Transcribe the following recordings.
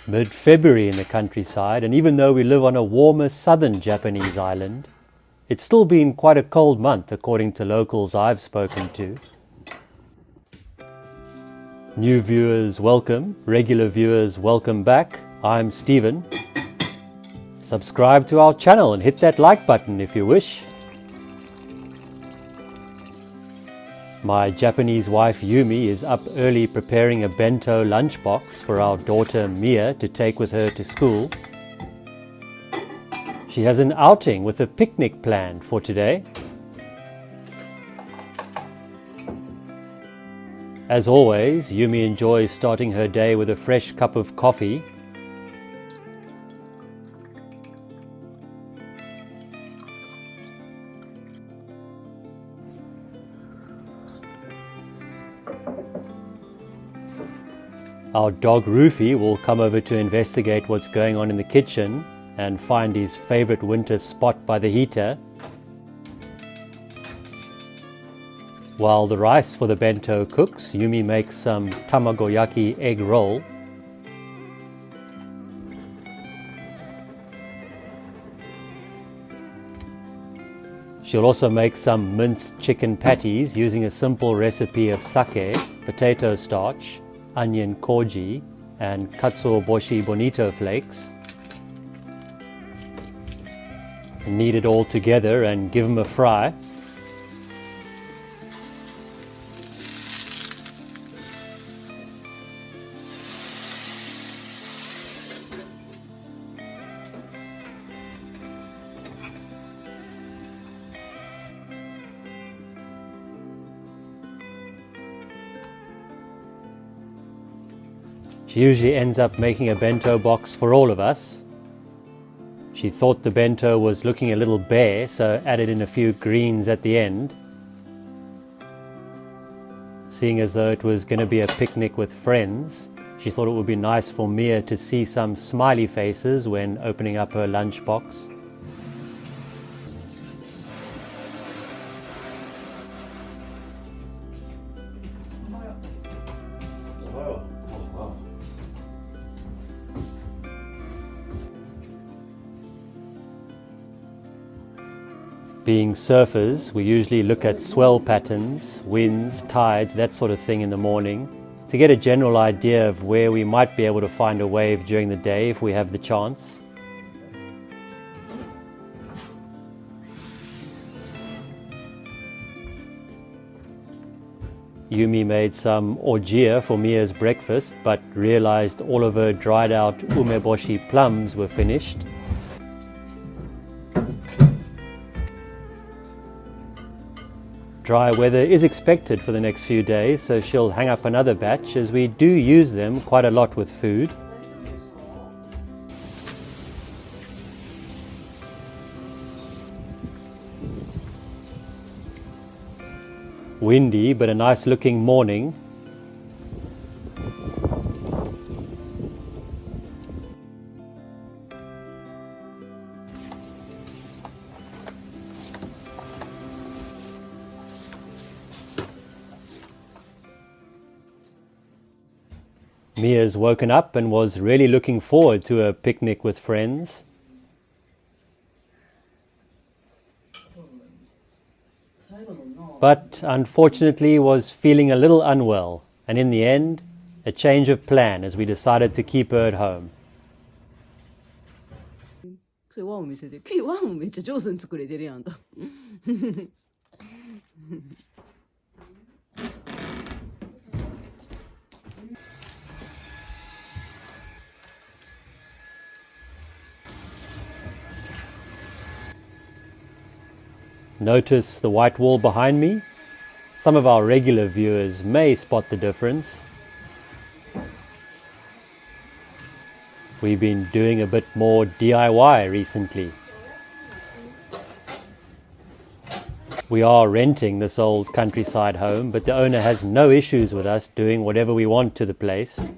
Mid-February in the countryside, and even though we live on a warmer southern Japanese island, it's still been quite a cold month according to locals I've spoken to. New viewers, welcome. Regular viewers, welcome back. I'm Stephen. Subscribe to our channel and hit that like button if you wish. My Japanese wife Yumi is up early preparing a bento lunchbox for our daughter Mia to take with her to school. She has an outing with a picnic planned for today. As always, Yumi enjoys starting her day with a fresh cup of coffee. Our dog Rufi will come over to investigate what's going on in the kitchen and find his favorite winter spot by the heater. While the rice for the bento cooks, Yumi makes some tamagoyaki egg roll. She'll also make some minced chicken patties using a simple recipe of sake, potato starch, onion koji, and katsuobushi bonito flakes. Knead it all together and give them a fry. She usually ends up making a bento box for all of us. She thought the bento was looking a little bare, so added in a few greens at the end. Seeing as though it was going to be a picnic with friends, she thought it would be nice for Mia to see some smiley faces when opening up her lunchbox. Being surfers, we usually look at swell patterns, winds, tides, that sort of thing in the morning to get a general idea of where we might be able to find a wave during the day if we have the chance. Yumi made some ojia for Mia's breakfast, but realized all of her dried out umeboshi plums were finished. Dry weather is expected for the next few days, so she'll hang up another batch as we do use them quite a lot with food. Windy, but a nice looking morning. Mia's woken up and was really looking forward to a picnic with friends. But unfortunately was feeling a little unwell, and in the end, a change of plan as we decided to keep her at home. Notice the white wall behind me? Some of our regular viewers may spot the difference. We've been doing a bit more DIY recently. We are renting this old countryside home, but the owner has no issues with us doing whatever we want to the place.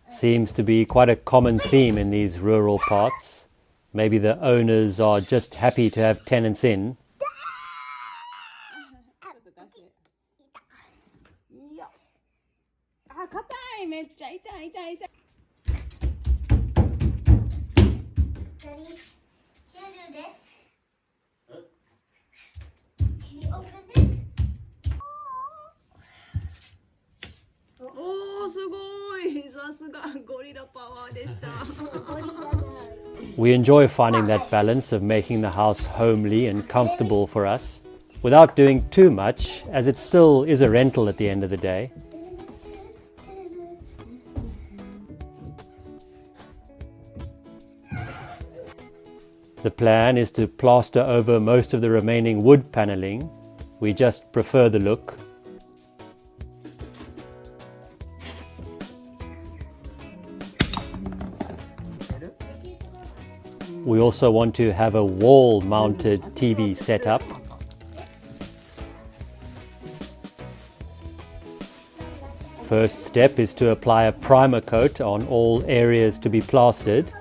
Seems to be quite a common theme in these rural parts. Maybe the owners are just happy to have tenants in. いめっちゃ痛い痛い痛い。Daddy, can you do this? Can you open this? おーすごい、さすがゴリラパワーでした。We enjoy finding that balance of making the house homely and comfortable for us, without doing too much, as it still is a rental at the end of the day. The plan is to plaster over most of the remaining wood paneling. We just prefer the look. We also want to have a wall-mounted TV setup. First step is to apply a primer coat on all areas to be plastered.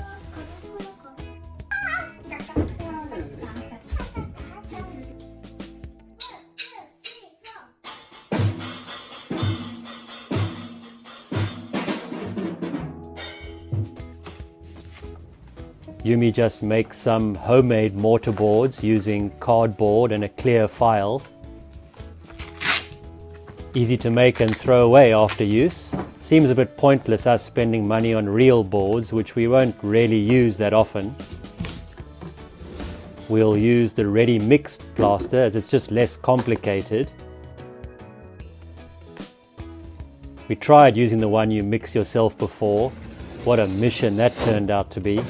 Yumi just makes some homemade mortarboards using cardboard and a clear file. Easy to make and throw away after use. Seems a bit pointless us spending money on real boards which we won't really use that often. We'll use the ready mixed plaster as it's just less complicated. We tried using the one you mix yourself before. What a mission that turned out to be.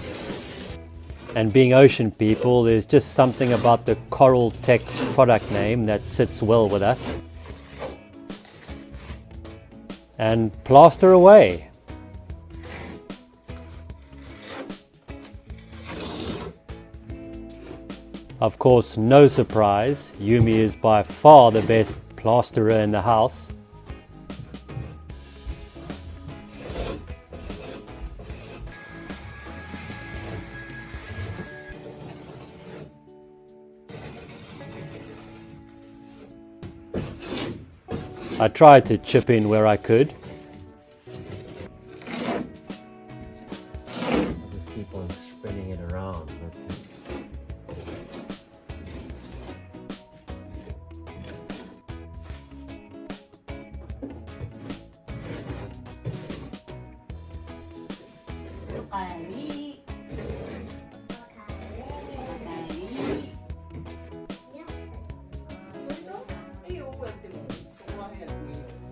And being ocean people, there's just something about the Coral Tex product name that sits well with us. And plaster away. Of course, no surprise, Yumi is by far the best plasterer in the house. I tried to chip in where I could. I'll just keep on spinning it around.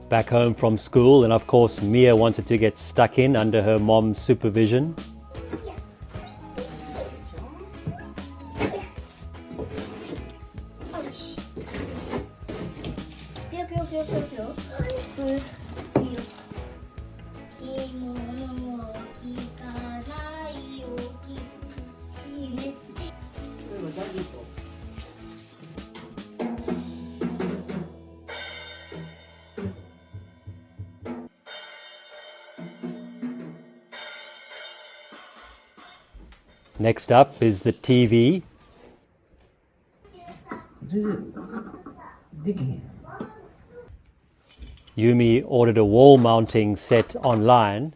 Back home from school, and of course Mia wanted to get stuck in under her mom's supervision. Next up is the TV. Yumi ordered a wall mounting set online,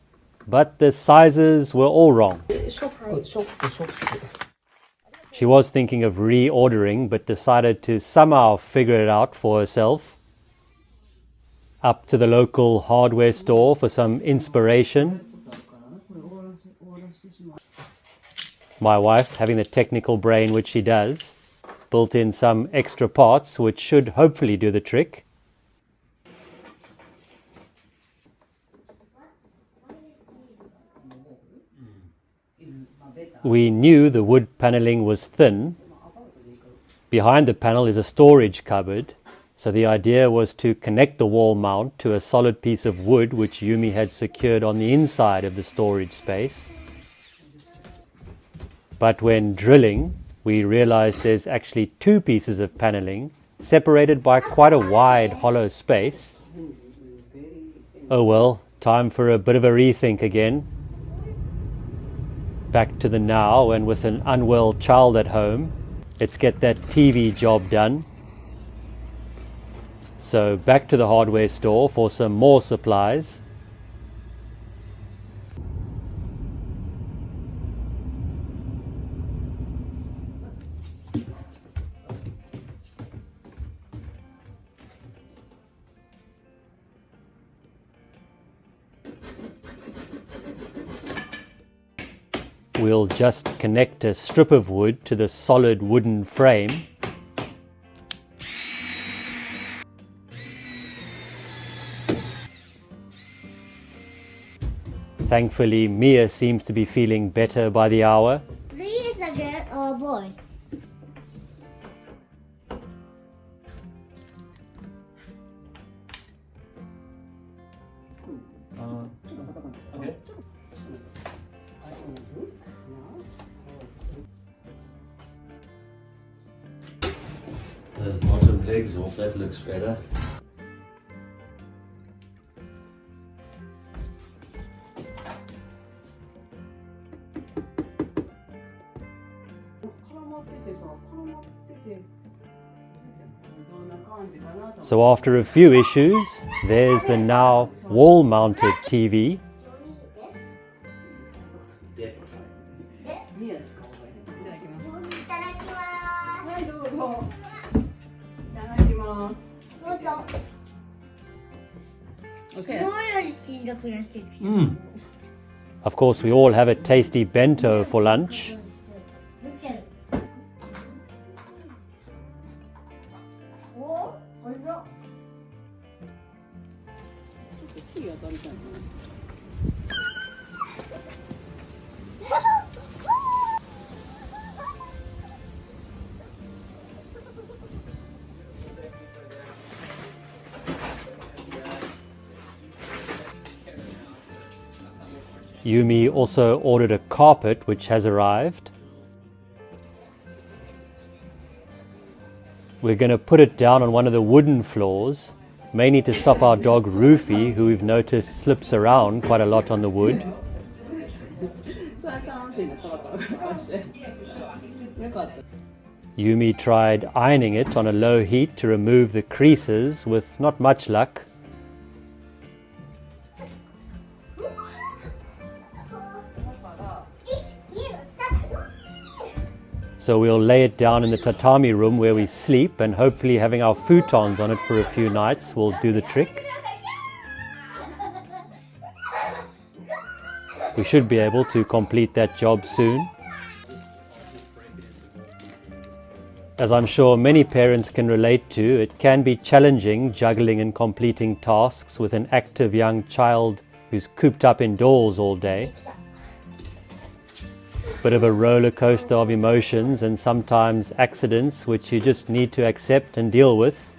but the sizes were all wrong. She was thinking of reordering, but decided to somehow figure it out for herself. Up to the local hardware store for some inspiration. My wife, having the technical brain which she does, built in some extra parts which should hopefully do the trick. We knew the wood paneling was thin. Behind the panel is a storage cupboard, so the idea was to connect the wall mount to a solid piece of wood which Yumi had secured on the inside of the storage space. But when drilling, we realized there's actually two pieces of paneling separated by quite a wide hollow space. Oh well, time for a bit of a rethink again. Back to the now, and with an unwell child at home, let's get that TV job done. So back to the hardware store for some more supplies. we'll just connect a strip of wood to the solid wooden frame. Thankfully, Mia seems to be feeling better by the hour. Lee is a girl or a boy? Those bottom legs off, that looks better. So after a few issues, there's the now wall-mounted TV. Of course, we all have a tasty bento for lunch. Yumi also ordered a carpet which has arrived. We're going to put it down on one of the wooden floors, mainly to stop our dog Rufi, who we've noticed slips around quite a lot on the wood. Yumi tried ironing it on a low heat to remove the creases with not much luck. So we'll lay it down in the tatami room where we sleep, and hopefully having our futons on it for a few nights will do the trick. We should be able to complete that job soon. As I'm sure many parents can relate to, it can be challenging juggling and completing tasks with an active young child who's cooped up indoors all day. Bit of a roller coaster of emotions and sometimes accidents which you just need to accept and deal with.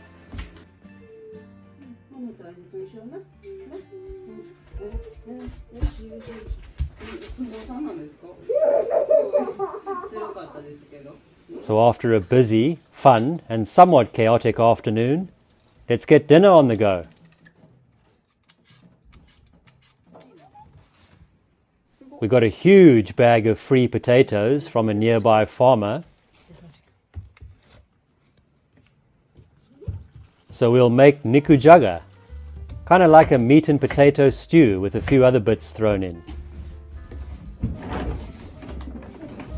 So after a busy, fun and somewhat chaotic afternoon, let's get dinner on the go. We got a huge bag of free potatoes from a nearby farmer. So we'll make Nikujaga, kind of like a meat and potato stew with a few other bits thrown in.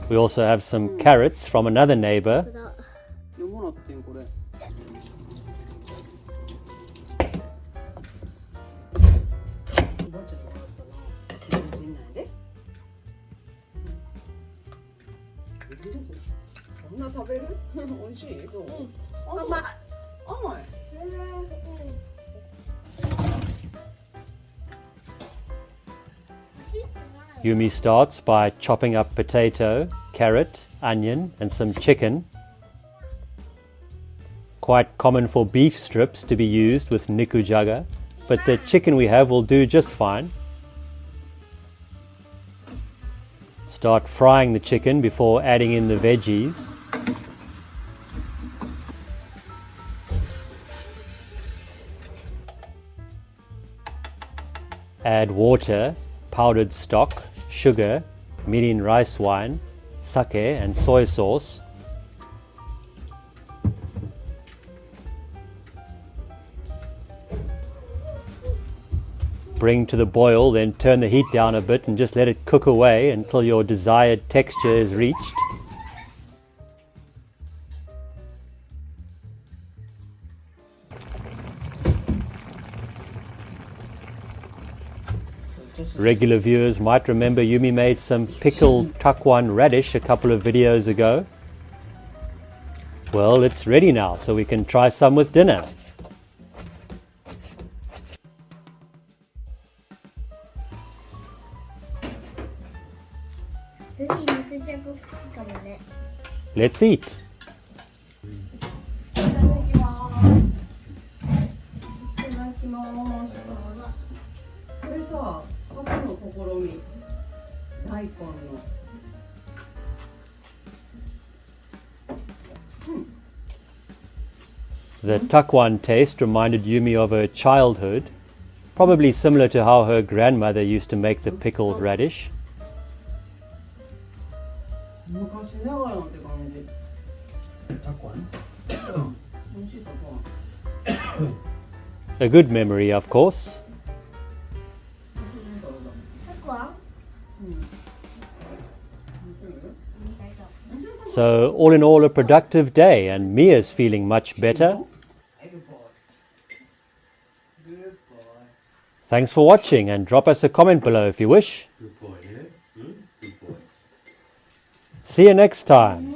We also have some carrots from another neighbor. Yumi starts by chopping up potato, carrot, onion and some chicken. Quite common for beef strips to be used with Nikujaga, but the chicken we have will do just fine. Start frying the chicken before adding in the veggies. Add water, powdered stock, sugar, mirin rice wine, sake and soy sauce. Bring to the boil, then turn the heat down a bit and just let it cook away until your desired texture is reached. Regular viewers might remember Yumi made some pickled takwan radish a couple of videos ago. Well, it's ready now, so we can try some with dinner. Rufi, Nikujaga 好きかもね。 Let's eat. いただきます。これさ、初の試み。大根の。The takwan taste reminded Yumi of her childhood, probably similar to how her grandmother used to make the pickled radish. 昔ながらのって感じ。 Takwan. 美味しいたかな。 A good memory, of course. たくあん So, all in all, a productive day, and Mia's feeling much better. Thanks for watching, and drop us a comment below if you wish. Good boy, yeah? Good boy. See you next time.